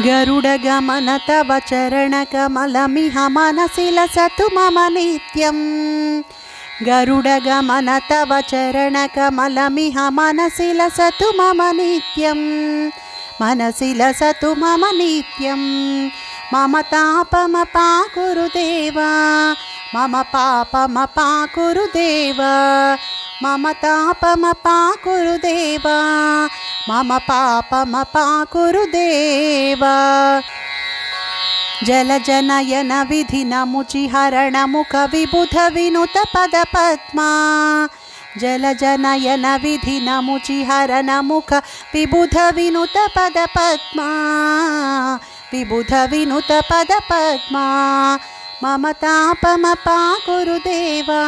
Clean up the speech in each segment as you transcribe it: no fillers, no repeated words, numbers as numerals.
गरुडगमन तव चरणकमलमिह मनसि लसतु मम नित्यं। गरुडगमन तव चरणकमलमिह मनसि लसतु मम नित्यं। मनसि लसतु मम नित्यं। मम तापमपाकुरु देवा, मम पापमपाकुरु देवा, मम तापमपाकुरु देवा, मम पापमपाकुरु देवा। जलजनयन विधिनमुचिहरण मुख विबुध विनुत पदपद्मा। जलजनयन विधिनमुचिहरण मुख विबुध विनुत पदपद्मा। विबुध विनुत पदपद्मा। मम तापमपाकुरु देवा,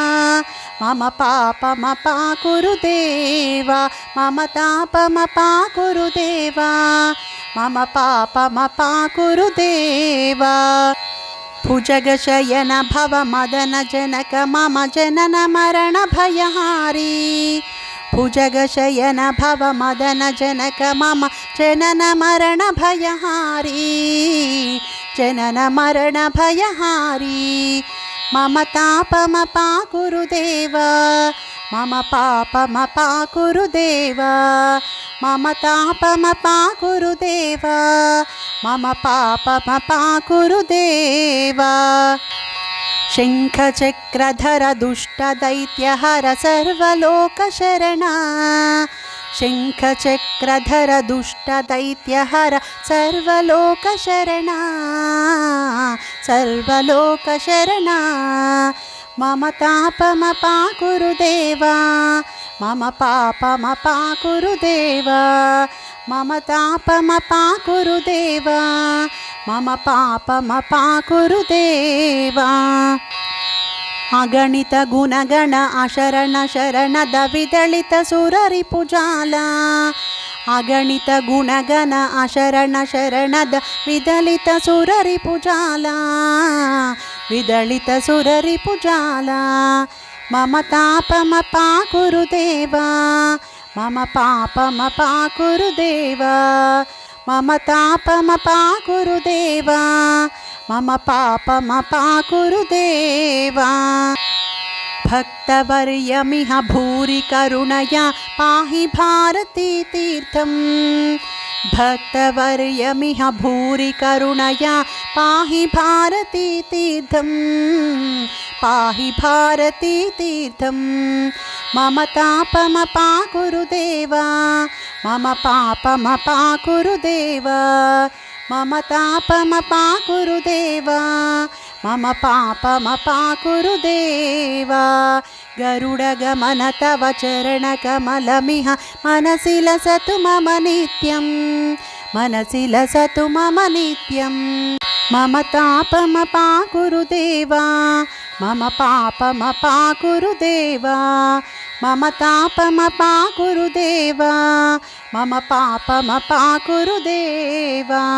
मम पापमपाकुरु देवा, मम तापमपाकुरु देवा, मम पापमपाकुरु देवा। भुजगशयन भव मदन जनक मम जनन मरण भयहारी। भुजगशयन भव मदन जनक मम जनन मरण भयहारी। जनन मरण भयहारी। मम तापमपाकुरु देवा, मम पापमपाकुरु देवा, मम तापमपाकुरु देवा, मम पापमपाकुरु देवा। शङ्खचक्रधर दुष्टदैत्यहर सर्वलोकशरणा। शङ्खचक्रधर दुष्टदैत्यहर सर्वलोकशरणा। सर्वलोकशरणा। मम तापमपाकुरु देवा, मम पापमपाकुरु देवा, मम तापमपाकुरु देवा, मम पापमपाकुरु देवा। अगणित गुणगण अशरण शरणद विदलित सुररिपुजाला। अगणित गुणगण अशरण शरणद विदलित सुररिपुजाला। विदलित सुररिपुजाला। मम तापमपाकुरु देवा, मम पापमपाकुरु देवा, मम तापमपाकुरु देवा, मम पापमपाकुरु देवा। भक्तवर्यमिह भूरि करुणया पाहि भारती तीर्थं। भक्तवर्यमिह भूरि करुणया पाहि भारती तीर्थं। पाहि भारती तीर्थं। मम तापमपाकुरु देवा, मम पापमपाकुरु देवा, मम तापमपाकुरु देवा, मम पापमपाकुरु देवा। गरुडगमन तव चरणकमलमिह मनसि लसतु मम नित्यं। मनसि लसतु मम नित्यं। मम तापमपाकुरु देवा, मम पापमपाकुरु देवा, मम तापमपाकुरु देवा, मम पापमपाकुरु देवा।